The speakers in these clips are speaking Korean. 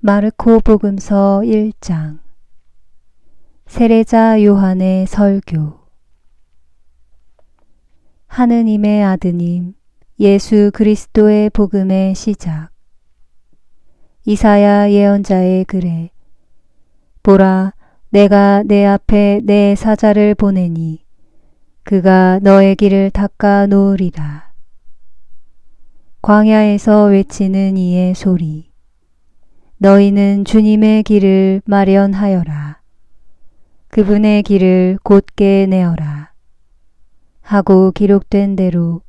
마르코 복음서 1장. 세례자 요한의 설교. 하느님의 아드님 예수 그리스도의 복음의 시작. 이사야 예언자의 글에 보라, 내가 내 앞에 내 사자를 보내니 그가 너의 길을 닦아 놓으리라. 광야에서 외치는 이의 소리. 너희는 주님의 길을 마련하여라. 그분의 길을 곧게 내어라. 하고 기록된 대로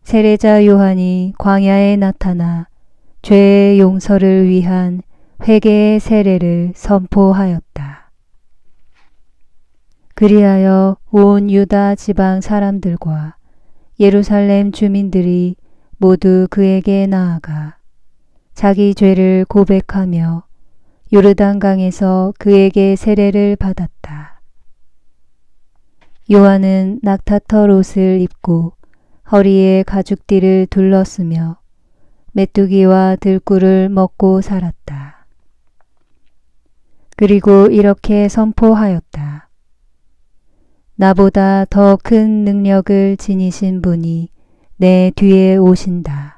세례자 요한이 광야에 나타나 죄의 용서를 위한 회개의 세례를 선포하였다. 그리하여 온 유다 지방 사람들과 예루살렘 주민들이 모두 그에게 나아가 자기 죄를 고백하며 요르단강에서 그에게 세례를 받았다. 요한은 낙타털 옷을 입고 허리에 가죽띠를 둘렀으며 메뚜기와 들꿀을 먹고 살았다. 그리고 이렇게 선포하였다. 나보다 더 큰 능력을 지니신 분이 내 뒤에 오신다.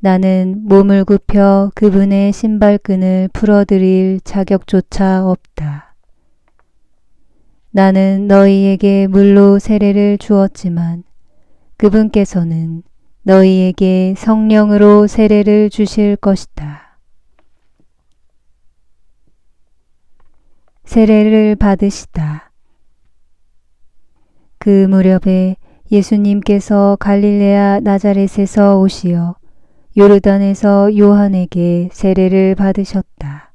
나는 몸을 굽혀 그분의 신발끈을 풀어드릴 자격조차 없다. 나는 너희에게 물로 세례를 주었지만 그분께서는 너희에게 성령으로 세례를 주실 것이다. 세례를 받으시다. 그 무렵에 예수님께서 갈릴레아 나자렛에서 오시어 요르단에서 요한에게 세례를 받으셨다.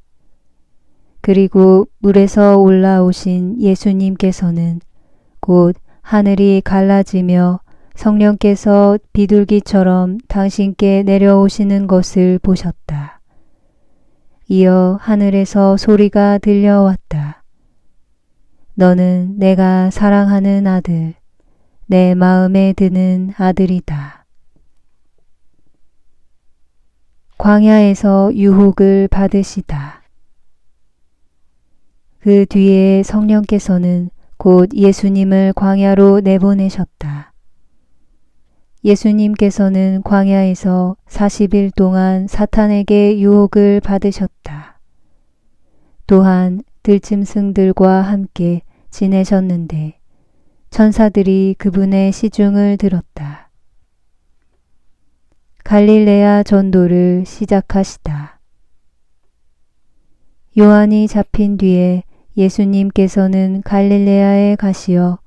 그리고 물에서 올라오신 예수님께서는 곧 하늘이 갈라지며 성령께서 비둘기처럼 당신께 내려오시는 것을 보셨다. 이어 하늘에서 소리가 들려왔다. 너는 내가 사랑하는 아들, 내 마음에 드는 아들이다. 광야에서 유혹을 받으시다. 그 뒤에 성령께서는 곧 예수님을 광야로 내보내셨다. 예수님께서는 광야에서 40일 동안 사탄에게 유혹을 받으셨다. 또한 들짐승들과 함께 지내셨는데 천사들이 그분의 시중을 들었다. 갈릴레아 전도를 시작하시다. 요한이 잡힌 뒤에 예수님께서는 갈릴레아에 가시어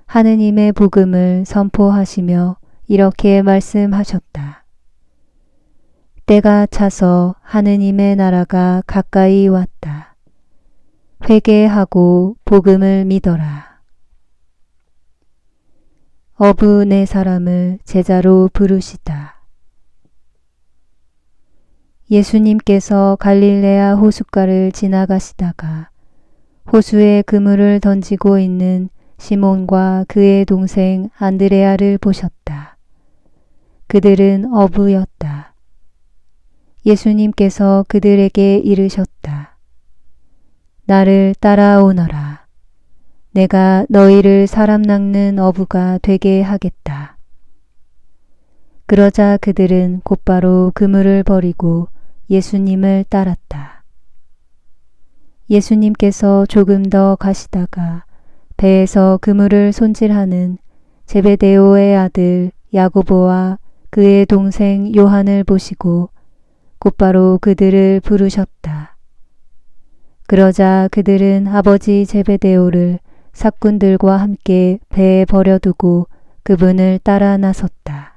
하느님의 복음을 선포하시며 이렇게 말씀하셨다. 때가 차서 하느님의 나라가 가까이 왔다. 회개하고 복음을 믿어라. 어부 네 사람을 제자로 부르시다. 예수님께서 갈릴레아 호숫가를 지나가시다가 호수에 그물을 던지고 있는 시몬과 그의 동생 안드레아를 보셨다. 그들은 어부였다. 예수님께서 그들에게 이르셨다. 나를 따라오너라. 내가 너희를 사람 낚는 어부가 되게 하겠다. 그러자 그들은 곧바로 그물을 버리고 예수님을 따랐다. 예수님께서 조금 더 가시다가 배에서 그물을 손질하는 제베데오의 아들 야고보와 그의 동생 요한을 보시고 곧바로 그들을 부르셨다. 그러자 그들은 아버지 제베데오를 삭군들과 함께 배에 버려두고 그분을 따라 나섰다.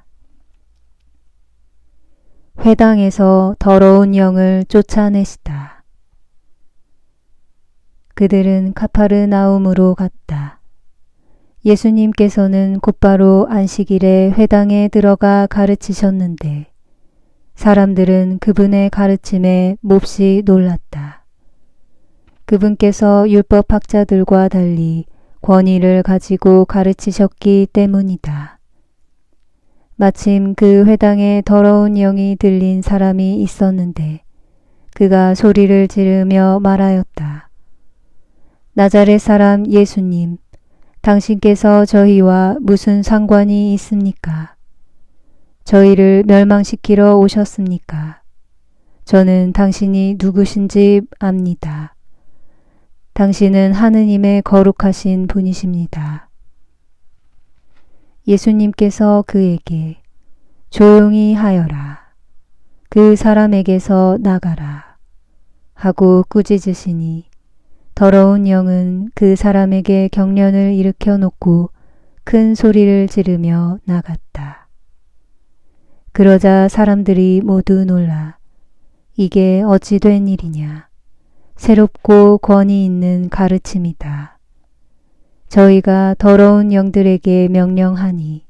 회당에서 더러운 영을 쫓아내시다. 그들은 카파르나움으로 갔다. 예수님께서는 곧바로 안식일에 회당에 들어가 가르치셨는데 사람들은 그분의 가르침에 몹시 놀랐다. 그분께서 율법학자들과 달리 권위를 가지고 가르치셨기 때문이다. 마침 그 회당에 더러운 영이 들린 사람이 있었는데 그가 소리를 지르며 말하였다. 나자렛 사람 예수님, 당신께서 저희와 무슨 상관이 있습니까? 저희를 멸망시키러 오셨습니까? 저는 당신이 누구신지 압니다. 당신은 하느님의 거룩하신 분이십니다. 예수님께서 그에게 조용히 하여라. 그 사람에게서 나가라. 하고 꾸짖으시니 더러운 영은 그 사람에게 경련을 일으켜 놓고 큰 소리를 지르며 나갔다. 그러자 사람들이 모두 놀라 이게 어찌 된 일이냐. 새롭고 권위 있는 가르침이다. 저희가 더러운 영들에게 명령하니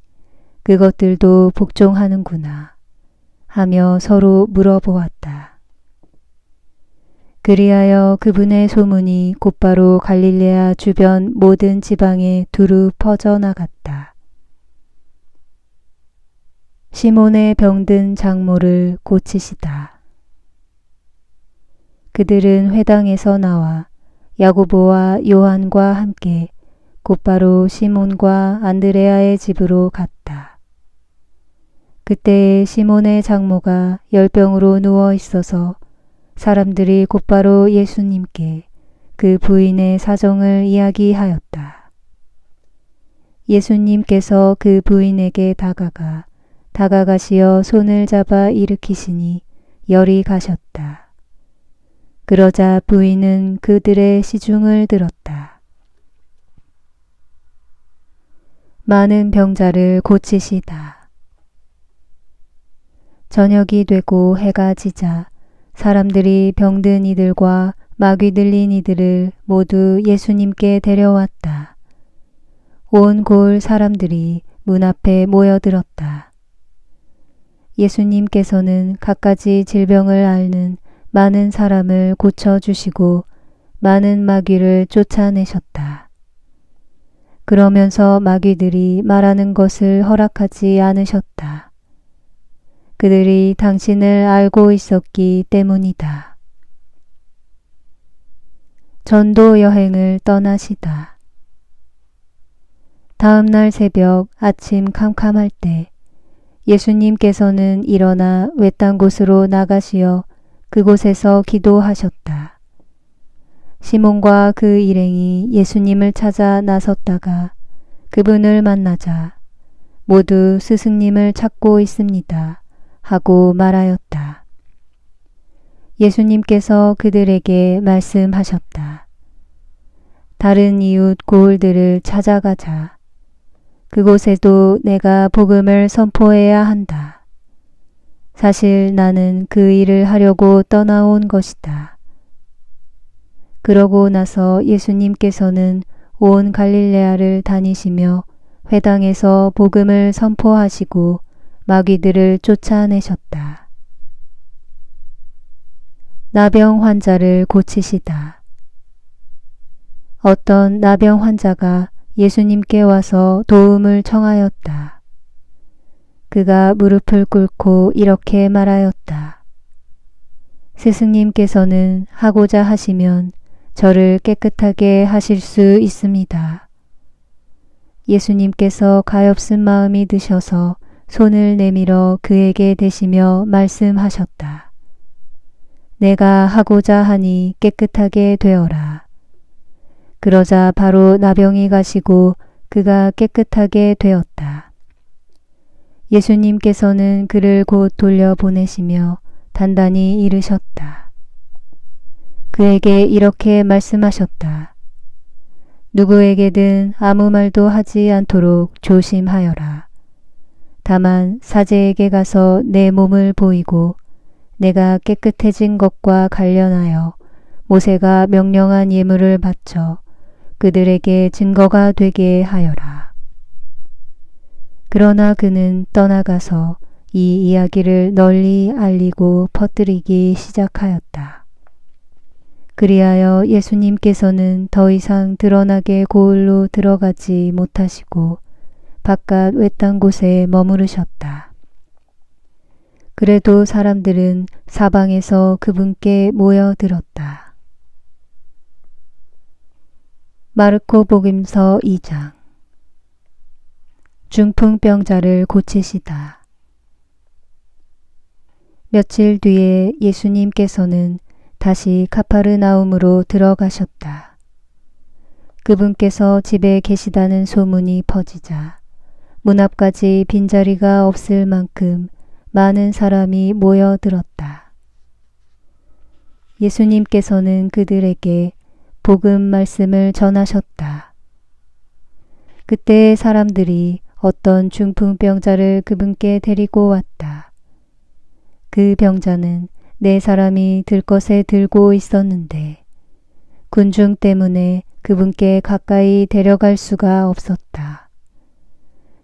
그것들도 복종하는구나 하며 서로 물어보았다. 그리하여 그분의 소문이 곧바로 갈릴레아 주변 모든 지방에 두루 퍼져나갔다. 시몬의 병든 장모를 고치시다. 그들은 회당에서 나와 야고보와 요한과 함께 곧바로 시몬과 안드레아의 집으로 갔다. 그때 시몬의 장모가 열병으로 누워 있어서 사람들이 곧바로 예수님께 그 부인의 사정을 이야기하였다. 예수님께서 그 부인에게 다가가시어 손을 잡아 일으키시니 열이 가셨다. 그러자 부인은 그들의 시중을 들었다. 많은 병자를 고치시다. 저녁이 되고 해가 지자 사람들이 병든 이들과 마귀 들린 이들을 모두 예수님께 데려왔다. 온 고을 사람들이 문 앞에 모여들었다. 예수님께서는 갖가지 질병을 앓는 많은 사람을 고쳐주시고 많은 마귀를 쫓아내셨다. 그러면서 마귀들이 말하는 것을 허락하지 않으셨다. 그들이 당신을 알고 있었기 때문이다. 전도 여행을 떠나시다. 다음 날 새벽 아침 캄캄할 때 예수님께서는 일어나 외딴 곳으로 나가시어 그곳에서 기도하셨다. 시몬과 그 일행이 예수님을 찾아 나섰다가 그분을 만나자 모두 스승님을 찾고 있습니다 하고 말하였다. 예수님께서 그들에게 말씀하셨다. 다른 이웃 고을들을 찾아가자. 그곳에도 내가 복음을 선포해야 한다. 사실 나는 그 일을 하려고 떠나온 것이다. 그러고 나서 예수님께서는 온 갈릴레아를 다니시며 회당에서 복음을 선포하시고 마귀들을 쫓아내셨다. 나병 환자를 고치시다. 어떤 나병 환자가 예수님께 와서 도움을 청하였다. 그가 무릎을 꿇고 이렇게 말하였다. 스승님께서는 하고자 하시면 저를 깨끗하게 하실 수 있습니다. 예수님께서 가엾은 마음이 드셔서 손을 내밀어 그에게 대시며 말씀하셨다. 내가 하고자 하니 깨끗하게 되어라. 그러자 바로 나병이 가시고 그가 깨끗하게 되었다. 예수님께서는 그를 곧 돌려보내시며 단단히 이르셨다. 그에게 이렇게 말씀하셨다. 누구에게든 아무 말도 하지 않도록 조심하여라. 다만 사제에게 가서 내 몸을 보이고 내가 깨끗해진 것과 관련하여 모세가 명령한 예물을 바쳐 그들에게 증거가 되게 하여라. 그러나 그는 떠나가서 이 이야기를 널리 알리고 퍼뜨리기 시작하였다. 그리하여 예수님께서는 더 이상 드러나게 고을로 들어가지 못하시고 바깥 외딴 곳에 머무르셨다. 그래도 사람들은 사방에서 그분께 모여들었다. 마르코 복음서 2장. 중풍병자를 고치시다. 며칠 뒤에 예수님께서는 다시 카파르나움으로 들어가셨다. 그분께서 집에 계시다는 소문이 퍼지자 문 앞까지 빈자리가 없을 만큼 많은 사람이 모여들었다. 예수님께서는 그들에게 복음 말씀을 전하셨다. 그때 사람들이 어떤 중풍병자를 그분께 데리고 왔다. 그 병자는 4사람이 들것에 들고 있었는데 군중 때문에 그분께 가까이 데려갈 수가 없었다.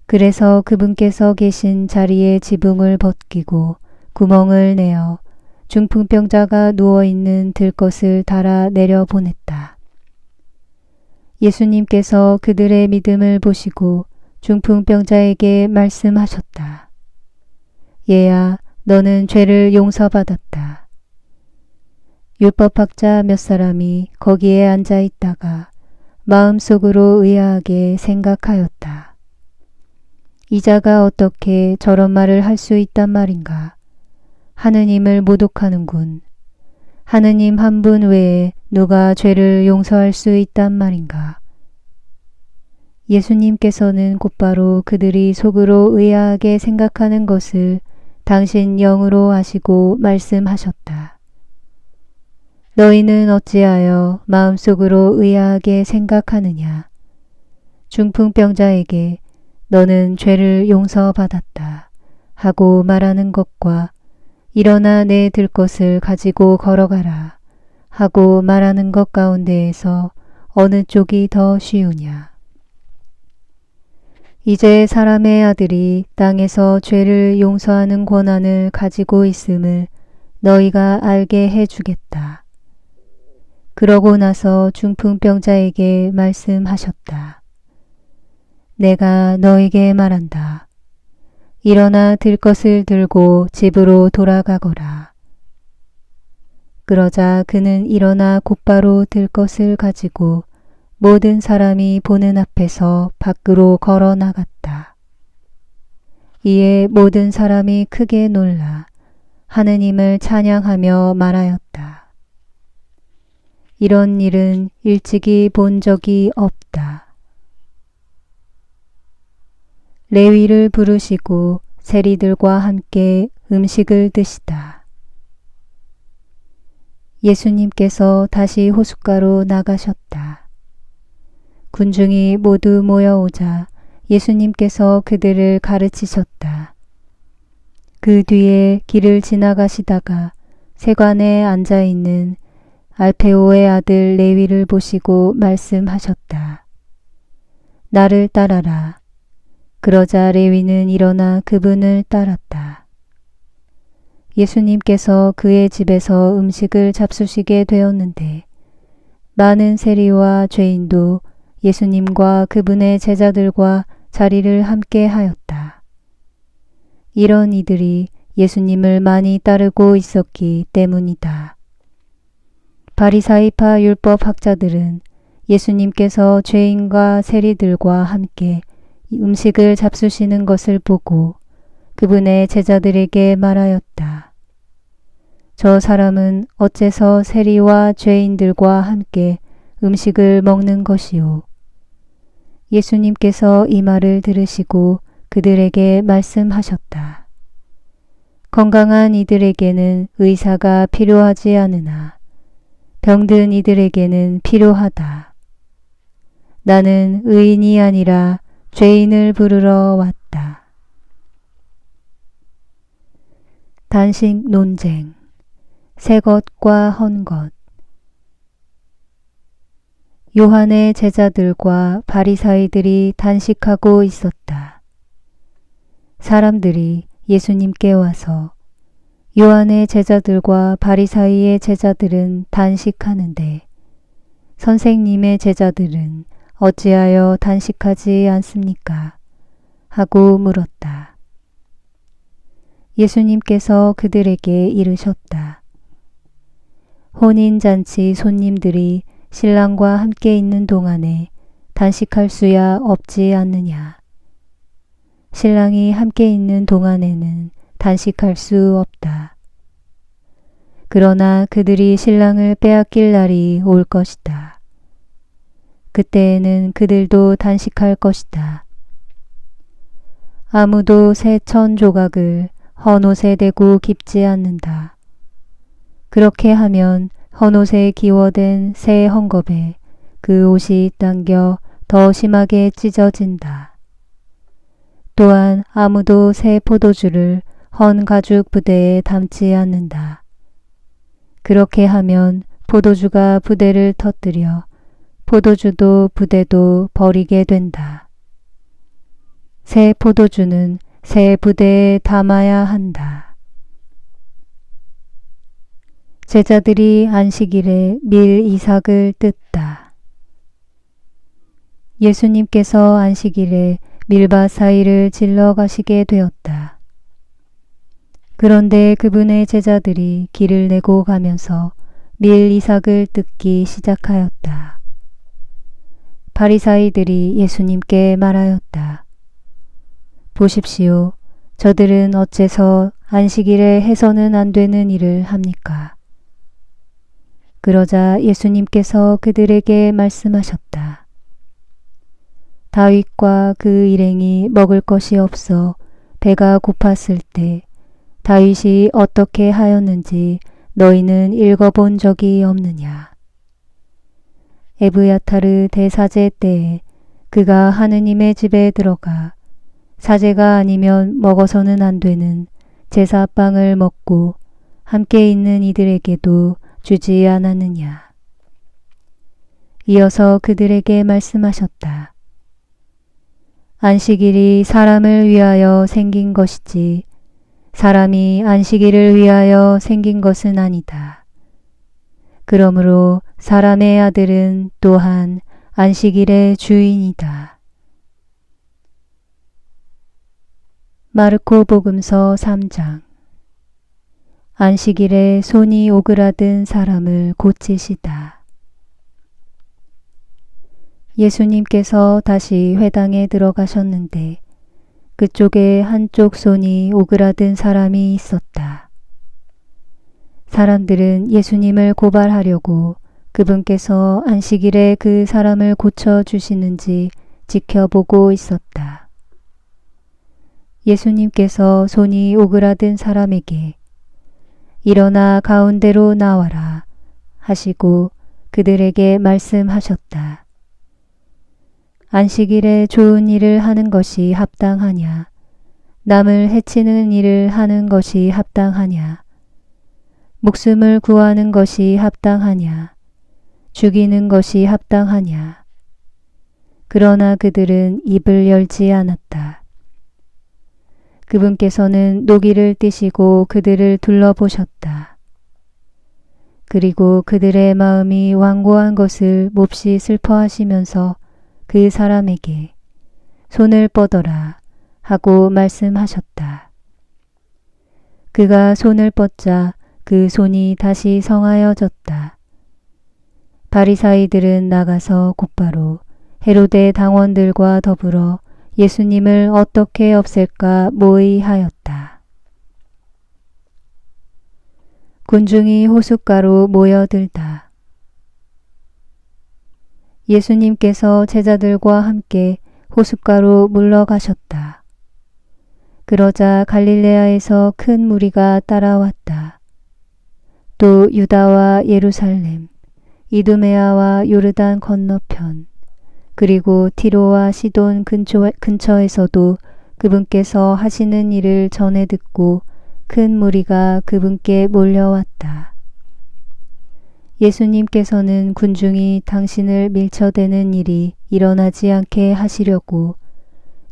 그래서 그분께서 계신 자리에 지붕을 벗기고 구멍을 내어 중풍병자가 누워있는 들것을 달아 내려보냈다. 예수님께서 그들의 믿음을 보시고 중풍병자에게 말씀하셨다. 얘야, 너는 죄를 용서받았다. 율법학자 몇 사람이 거기에 앉아 있다가 마음속으로 의아하게 생각하였다. 이 자가 어떻게 저런 말을 할 수 있단 말인가? 하느님을 모독하는군. 하느님 한 분 외에 누가 죄를 용서할 수 있단 말인가? 예수님께서는 곧바로 그들이 속으로 의아하게 생각하는 것을 당신 영으로 아시고 말씀하셨다. 너희는 어찌하여 마음속으로 의아하게 생각하느냐? 중풍병자에게 너는 죄를 용서받았다 하고 말하는 것과 일어나 내 들것을 가지고 걸어가라 하고 말하는 것 가운데에서 어느 쪽이 더 쉬우냐? 이제 사람의 아들이 땅에서 죄를 용서하는 권한을 가지고 있음을 너희가 알게 해주겠다. 그러고 나서 중풍병자에게 말씀하셨다. 내가 너에게 말한다. 일어나 들것을 들고 집으로 돌아가거라. 그러자 그는 일어나 곧바로 들것을 가지고 모든 사람이 보는 앞에서 밖으로 걸어 나갔다. 이에 모든 사람이 크게 놀라 하느님을 찬양하며 말하였다. 이런 일은 일찍이 본 적이 없다. 레위를 부르시고 세리들과 함께 음식을 드시다. 예수님께서 다시 호숫가로 나가셨다. 군중이 모두 모여오자 예수님께서 그들을 가르치셨다. 그 뒤에 길을 지나가시다가 세관에 앉아있는 알페오의 아들 레위를 보시고 말씀하셨다. 나를 따라라. 그러자 레위는 일어나 그분을 따랐다. 예수님께서 그의 집에서 음식을 잡수시게 되었는데 많은 세리와 죄인도 예수님과 그분의 제자들과 자리를 함께 하였다. 이런 이들이 예수님을 많이 따르고 있었기 때문이다. 바리사이파 율법 학자들은 예수님께서 죄인과 세리들과 함께 음식을 잡수시는 것을 보고 그분의 제자들에게 말하였다. 저 사람은 어째서 세리와 죄인들과 함께 음식을 먹는 것이오? 예수님께서 이 말을 들으시고 그들에게 말씀하셨다. 건강한 이들에게는 의사가 필요하지 않으나 병든 이들에게는 필요하다. 나는 의인이 아니라 죄인을 부르러 왔다. 단식 논쟁. 새 것과 헌 것. 요한의 제자들과 바리사이들이 단식하고 있었다. 사람들이 예수님께 와서 요한의 제자들과 바리사이의 제자들은 단식하는데 선생님의 제자들은 어찌하여 단식하지 않습니까? 하고 물었다. 예수님께서 그들에게 이르셨다. 혼인잔치 손님들이 신랑과 함께 있는 동안에 단식할 수야 없지 않느냐. 신랑이 함께 있는 동안에는 단식할 수 없다. 그러나 그들이 신랑을 빼앗길 날이 올 것이다. 그때에는 그들도 단식할 것이다. 아무도 새 천 조각을 헌옷에 대고 깁지 않는다. 그렇게 하면 헌옷에 기워된 새 헝겊에 그 옷이 당겨 더 심하게 찢어진다. 또한 아무도 새 포도주를 헌 가죽 부대에 담지 않는다. 그렇게 하면 포도주가 부대를 터뜨려 포도주도 부대도 버리게 된다. 새 포도주는 새 부대에 담아야 한다. 제자들이 안식일에 밀 이삭을 뜯다. 예수님께서 안식일에 밀밭 사이를 질러 가시게 되었다. 그런데 그분의 제자들이 길을 내고 가면서 밀 이삭을 뜯기 시작하였다. 바리사이들이 예수님께 말하였다. 보십시오. 저들은 어째서 안식일에 해서는 안 되는 일을 합니까? 그러자 예수님께서 그들에게 말씀하셨다. 다윗과 그 일행이 먹을 것이 없어 배가 고팠을 때 다윗이 어떻게 하였는지 너희는 읽어본 적이 없느냐. 에브야타르 대사제 때에 그가 하느님의 집에 들어가 사제가 아니면 먹어서는 안 되는 제사빵을 먹고 함께 있는 이들에게도 주지 않았느냐. 이어서 그들에게 말씀하셨다. 안식일이 사람을 위하여 생긴 것이지 사람이 안식일을 위하여 생긴 것은 아니다. 그러므로 사람의 아들은 또한 안식일의 주인이다. 마르코 복음서 3장. 안식일에 손이 오그라든 사람을 고치시다. 예수님께서 다시 회당에 들어가셨는데 그쪽에 한쪽 손이 오그라든 사람이 있었다. 사람들은 예수님을 고발하려고 그분께서 안식일에 그 사람을 고쳐주시는지 지켜보고 있었다. 예수님께서 손이 오그라든 사람에게 일어나 가운데로 나와라 하시고 그들에게 말씀하셨다. 안식일에 좋은 일을 하는 것이 합당하냐? 남을 해치는 일을 하는 것이 합당하냐? 목숨을 구하는 것이 합당하냐? 죽이는 것이 합당하냐? 그러나 그들은 입을 열지 않았다. 그분께서는 노기를 띠시고 그들을 둘러보셨다. 그리고 그들의 마음이 완고한 것을 몹시 슬퍼하시면서 그 사람에게 손을 뻗어라 하고 말씀하셨다. 그가 손을 뻗자 그 손이 다시 성하여졌다. 바리사이들은 나가서 곧바로 헤로데 당원들과 더불어 예수님을 어떻게 없앨까 모의하였다. 군중이 호숫가로 모여들다. 예수님께서 제자들과 함께 호숫가로 물러가셨다. 그러자 갈릴레아에서 큰 무리가 따라왔다. 또 유다와 예루살렘, 이두메아와 요르단 건너편, 그리고 티로와 시돈 근처에서도 그분께서 하시는 일을 전해 듣고 큰 무리가 그분께 몰려왔다. 예수님께서는 군중이 당신을 밀쳐대는 일이 일어나지 않게 하시려고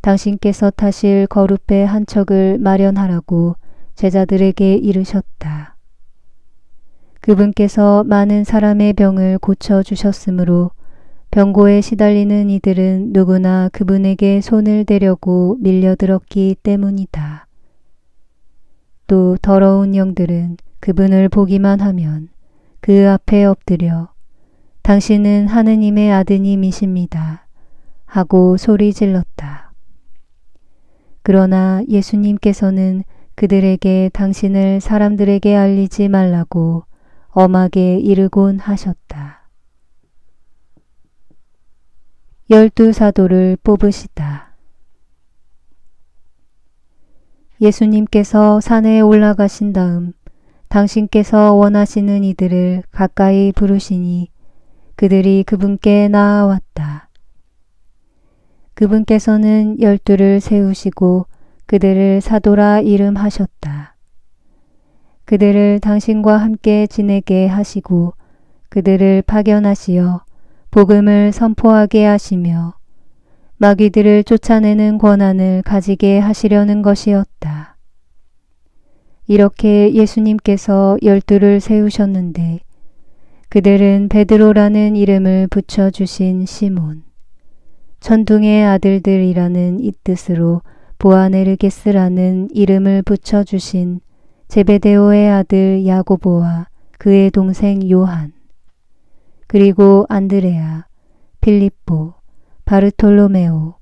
당신께서 타실 거룻배 한 척을 마련하라고 제자들에게 이르셨다. 그분께서 많은 사람의 병을 고쳐주셨으므로 병고에 시달리는 이들은 누구나 그분에게 손을 대려고 밀려들었기 때문이다. 또 더러운 영들은 그분을 보기만 하면 그 앞에 엎드려 당신은 하느님의 아드님이십니다 하고 소리 질렀다. 그러나 예수님께서는 그들에게 당신을 사람들에게 알리지 말라고 엄하게 이르곤 하셨다. 12 사도를 뽑으시다. 예수님께서 산에 올라가신 다음 당신께서 원하시는 이들을 가까이 부르시니 그들이 그분께 나아왔다. 그분께서는 12를 세우시고 그들을 사도라 이름하셨다. 그들을 당신과 함께 지내게 하시고 그들을 파견하시어 복음을 선포하게 하시며 마귀들을 쫓아내는 권한을 가지게 하시려는 것이었다. 이렇게 예수님께서 12를 세우셨는데 그들은 베드로라는 이름을 붙여주신 시몬, 천둥의 아들들이라는 이 뜻으로 보아네르게스라는 이름을 붙여주신 제베데오의 아들 야고보와 그의 동생 요한, 그리고 안드레아, 필립보, 바르톨로메오,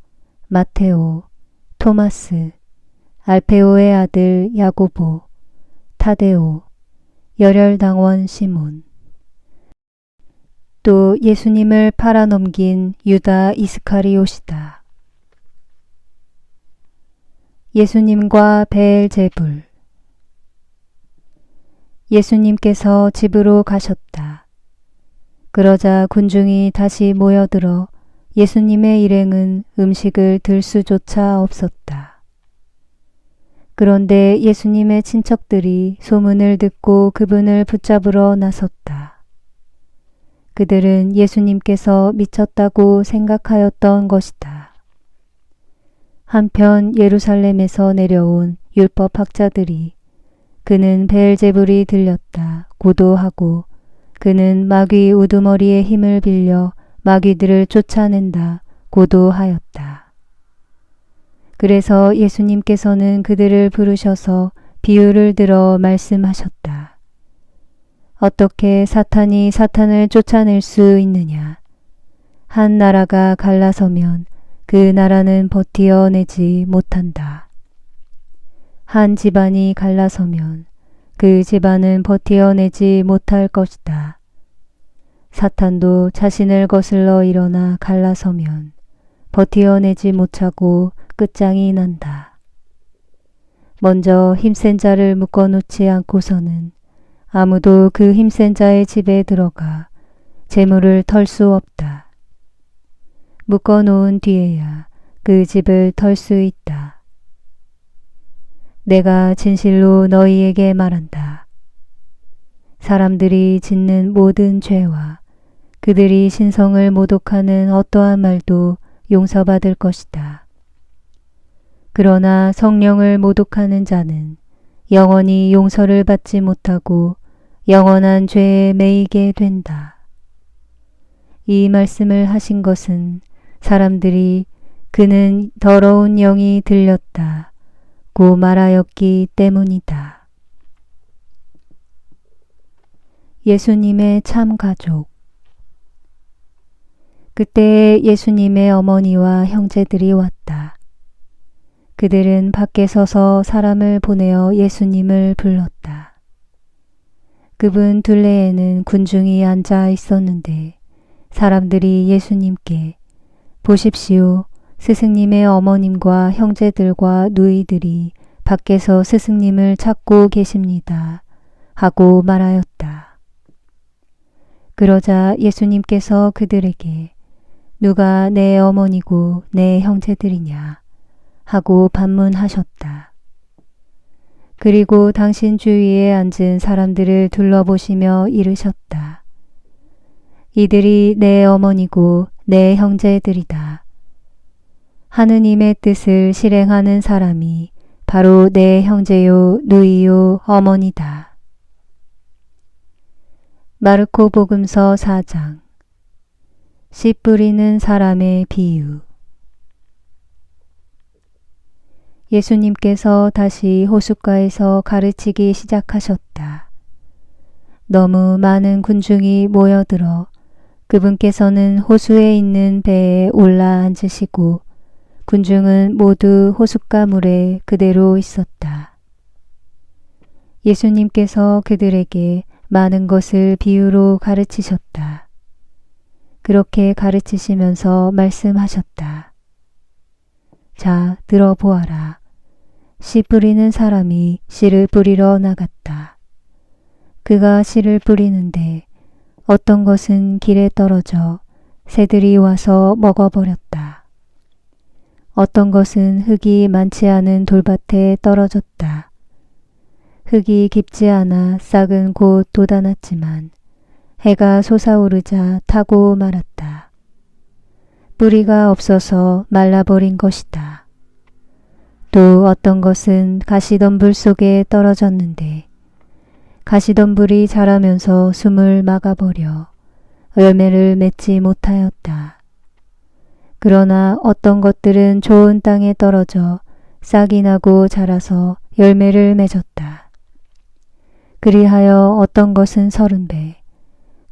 마테오, 토마스, 알페오의 아들 야고보, 타데오, 열혈당원 시몬, 또 예수님을 팔아넘긴 유다 이스카리옷이다. 예수님과 베엘제불. 예수님께서 집으로 가셨다. 그러자 군중이 다시 모여들어 예수님의 일행은 음식을 들 수조차 없었다. 그런데 예수님의 친척들이 소문을 듣고 그분을 붙잡으러 나섰다. 그들은 예수님께서 미쳤다고 생각하였던 것이다. 한편 예루살렘에서 내려온 율법학자들이 그는 베엘제불이 들렸다 고도하고 그는 마귀 우두머리의 힘을 빌려 마귀들을 쫓아낸다 고도하였다. 그래서 예수님께서는 그들을 부르셔서 비유를 들어 말씀하셨다. 어떻게 사탄이 사탄을 쫓아낼 수 있느냐? 한 나라가 갈라서면 그 나라는 버티어내지 못한다. 한 집안이 갈라서면 그 집안은 버티어내지 못할 것이다. 사탄도 자신을 거슬러 일어나 갈라서면 버티어내지 못하고 끝장이 난다. 먼저 힘센 자를 묶어놓지 않고서는 아무도 그 힘센 자의 집에 들어가 재물을 털 수 없다. 묶어놓은 뒤에야 그 집을 털 수 있다. 내가 진실로 너희에게 말한다. 사람들이 짓는 모든 죄와 그들이 신성을 모독하는 어떠한 말도 용서받을 것이다. 그러나 성령을 모독하는 자는 영원히 용서를 받지 못하고 영원한 죄에 매이게 된다. 이 말씀을 하신 것은 사람들이 그는 더러운 영이 들렸다고 말하였기 때문이다. 예수님의 참 가족. 그때 예수님의 어머니와 형제들이 왔다. 그들은 밖에 서서 사람을 보내어 예수님을 불렀다. 그분 둘레에는 군중이 앉아 있었는데 사람들이 예수님께 보십시오. 스승님의 어머님과 형제들과 누이들이 밖에서 스승님을 찾고 계십니다. 하고 말하였다. 그러자 예수님께서 그들에게 누가 내 어머니고 내 형제들이냐 하고 반문하셨다. 그리고 당신 주위에 앉은 사람들을 둘러보시며 이르셨다. 이들이 내 어머니고 내 형제들이다. 하느님의 뜻을 실행하는 사람이 바로 내 형제요 누이요 어머니다. 마르코 복음서 4장. 씨 뿌리는 사람의 비유. 예수님께서 다시 호숫가에서 가르치기 시작하셨다. 너무 많은 군중이 모여들어 그분께서는 호수에 있는 배에 올라 앉으시고 군중은 모두 호숫가 물에 그대로 있었다. 예수님께서 그들에게 많은 것을 비유로 가르치셨다. 그렇게 가르치시면서 말씀하셨다. 자, 들어보아라. 씨 뿌리는 사람이 씨를 뿌리러 나갔다. 그가 씨를 뿌리는데 어떤 것은 길에 떨어져 새들이 와서 먹어버렸다. 어떤 것은 흙이 많지 않은 돌밭에 떨어졌다. 흙이 깊지 않아 싹은 곧 돋아났지만 해가 솟아오르자 타고 말았다. 뿌리가 없어서 말라버린 것이다. 또 어떤 것은 가시덤불 속에 떨어졌는데 가시덤불이 자라면서 숨을 막아버려 열매를 맺지 못하였다. 그러나 어떤 것들은 좋은 땅에 떨어져 싹이 나고 자라서 열매를 맺었다. 그리하여 어떤 것은 30배,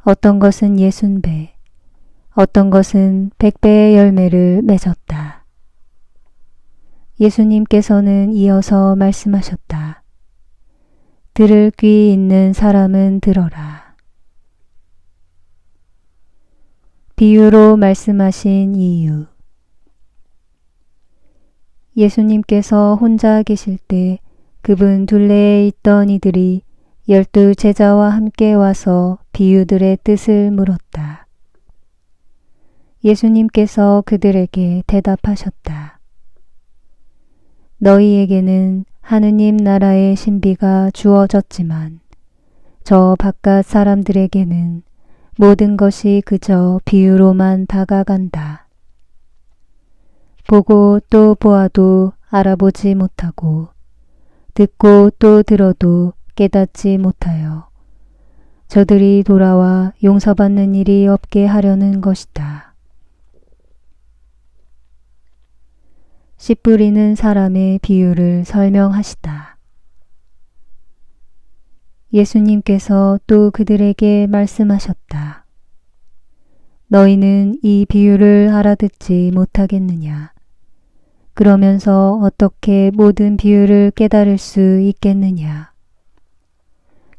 어떤 것은 60배, 어떤 것은 100배의 열매를 맺었다. 예수님께서는 이어서 말씀하셨다. 들을 귀 있는 사람은 들어라. 비유로 말씀하신 이유. 예수님께서 혼자 계실 때 그분 둘레에 있던 이들이 12 제자와 함께 와서 비유들의 뜻을 물었다. 예수님께서 그들에게 대답하셨다. 너희에게는 하느님 나라의 신비가 주어졌지만 저 바깥 사람들에게는 모든 것이 그저 비유로만 다가간다. 보고 또 보아도 알아보지 못하고 듣고 또 들어도 깨닫지 못하여 저들이 돌아와 용서받는 일이 없게 하려는 것이다. 씨 뿌리는 사람의 비유를 설명하시다. 예수님께서 또 그들에게 말씀하셨다. 너희는 이 비유를 알아듣지 못하겠느냐? 그러면서 어떻게 모든 비유를 깨달을 수 있겠느냐?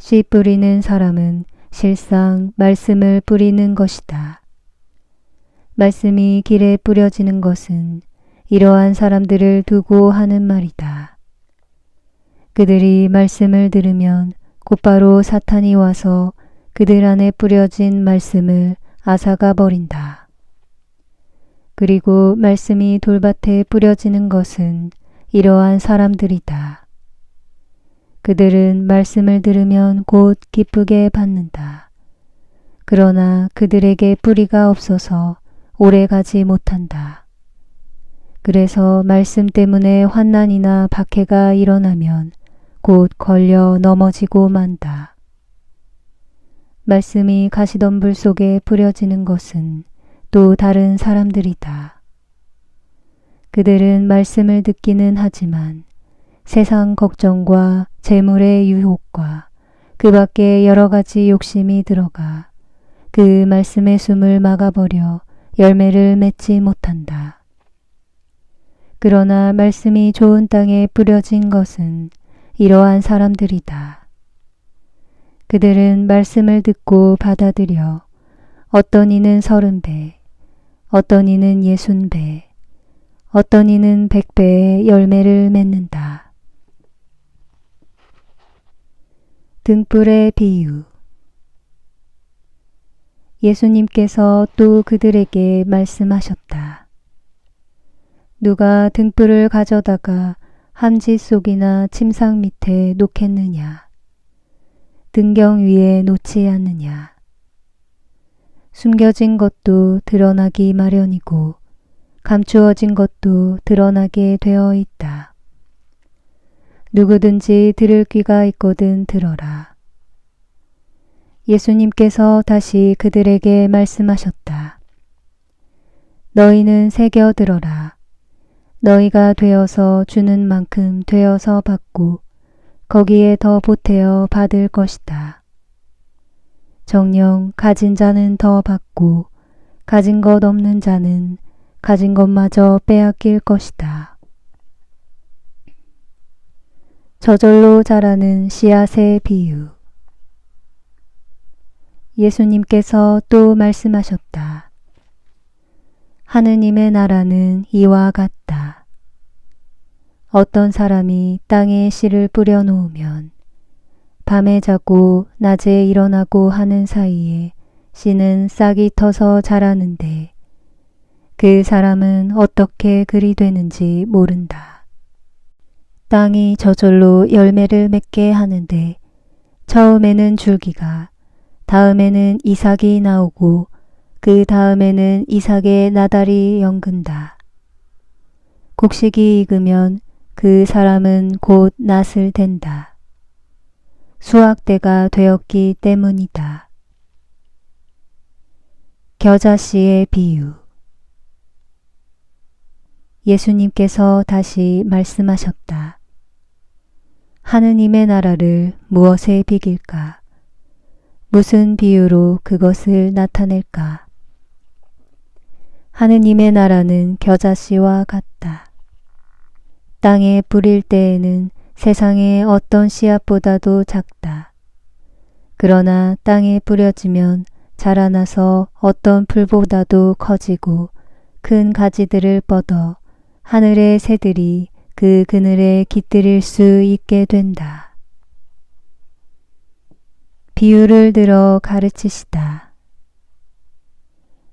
씨 뿌리는 사람은 실상 말씀을 뿌리는 것이다. 말씀이 길에 뿌려지는 것은 이러한 사람들을 두고 하는 말이다. 그들이 말씀을 들으면 곧바로 사탄이 와서 그들 안에 뿌려진 말씀을 앗아가 버린다. 그리고 말씀이 돌밭에 뿌려지는 것은 이러한 사람들이다. 그들은 말씀을 들으면 곧 기쁘게 받는다. 그러나 그들에게 뿌리가 없어서 오래 가지 못한다. 그래서 말씀 때문에 환난이나 박해가 일어나면 곧 걸려 넘어지고 만다. 말씀이 가시덤불 속에 뿌려지는 것은 또 다른 사람들이다. 그들은 말씀을 듣기는 하지만 세상 걱정과 재물의 유혹과 그 밖에 여러 가지 욕심이 들어가 그 말씀의 숨을 막아버려 열매를 맺지 못한다. 그러나 말씀이 좋은 땅에 뿌려진 것은 이러한 사람들이다. 그들은 말씀을 듣고 받아들여 어떤 이는 30배, 어떤 이는 60배, 어떤 이는 100배의 열매를 맺는다. 등불의 비유. 예수님께서 또 그들에게 말씀하셨다. 누가 등불을 가져다가 함지 속이나 침상 밑에 놓겠느냐? 등경 위에 놓지 않느냐? 숨겨진 것도 드러나기 마련이고 감추어진 것도 드러나게 되어 있다. 누구든지 들을 귀가 있거든 들어라. 예수님께서 다시 그들에게 말씀하셨다. 너희는 새겨 들어라. 너희가 되어서 주는 만큼 되어서 받고 거기에 더 보태어 받을 것이다. 정녕 가진 자는 더 받고 가진 것 없는 자는 가진 것마저 빼앗길 것이다. 저절로 자라는 씨앗의 비유. 예수님께서 또 말씀하셨다. 하느님의 나라는 이와 같다. 어떤 사람이 땅에 씨를 뿌려 놓으면 밤에 자고 낮에 일어나고 하는 사이에 씨는 싹이 터서 자라는데 그 사람은 어떻게 그리 되는지 모른다. 땅이 저절로 열매를 맺게 하는데 처음에는 줄기가, 다음에는 이삭이 나오고 그 다음에는 이삭의 나달이 연근다. 곡식이 익으면 그 사람은 곧 낫을 댄다. 수확때가 되었기 때문이다. 겨자씨의 비유. 예수님께서 다시 말씀하셨다. 하느님의 나라를 무엇에 비길까? 무슨 비유로 그것을 나타낼까? 하느님의 나라는 겨자씨와 같다. 땅에 뿌릴 때에는 세상의 어떤 씨앗보다도 작다. 그러나 땅에 뿌려지면 자라나서 어떤 풀보다도 커지고 큰 가지들을 뻗어 하늘의 새들이 그 그늘에 깃들일 수 있게 된다. 비유를 들어 가르치시다.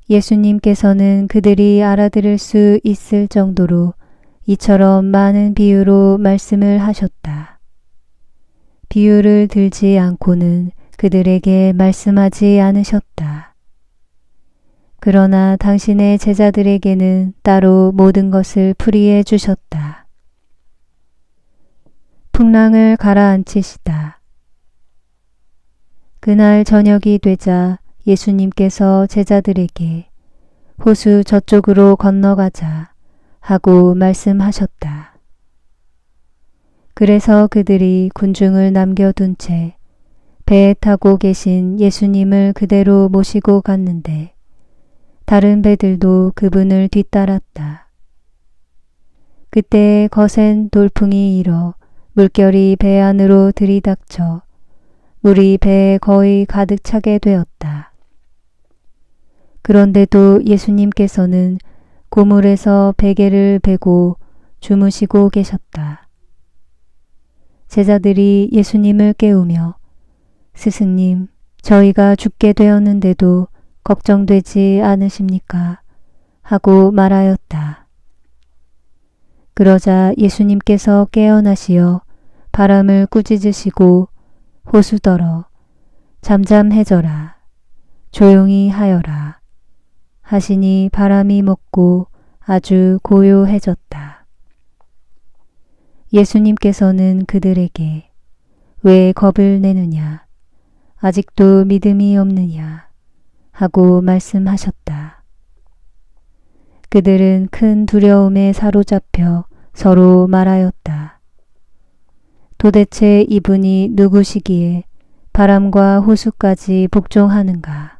예수님께서는 그들이 알아들을 수 있을 정도로 이처럼 많은 비유로 말씀을 하셨다. 비유를 들지 않고는 그들에게 말씀하지 않으셨다. 그러나 당신의 제자들에게는 따로 모든 것을 풀이해 주셨다. 풍랑을 가라앉히시다. 그날 저녁이 되자 예수님께서 제자들에게 호수 저쪽으로 건너가자 하고 말씀하셨다. 그래서 그들이 군중을 남겨둔 채 배에 타고 계신 예수님을 그대로 모시고 갔는데 다른 배들도 그분을 뒤따랐다. 그때 거센 돌풍이 일어 물결이 배 안으로 들이닥쳐 물이 배에 거의 가득 차게 되었다. 그런데도 예수님께서는 고물에서 베개를 베고 주무시고 계셨다. 제자들이 예수님을 깨우며 스승님, 저희가 죽게 되었는데도 걱정되지 않으십니까? 하고 말하였다. 그러자 예수님께서 깨어나시어 바람을 꾸짖으시고 호수더러 잠잠해져라, 조용히 하여라 하시니 바람이 멎고 아주 고요해졌다. 예수님께서는 그들에게 왜 겁을 내느냐, 아직도 믿음이 없느냐 하고 말씀하셨다. 그들은 큰 두려움에 사로잡혀 서로 말하였다. 도대체 이분이 누구시기에 바람과 호수까지 복종하는가?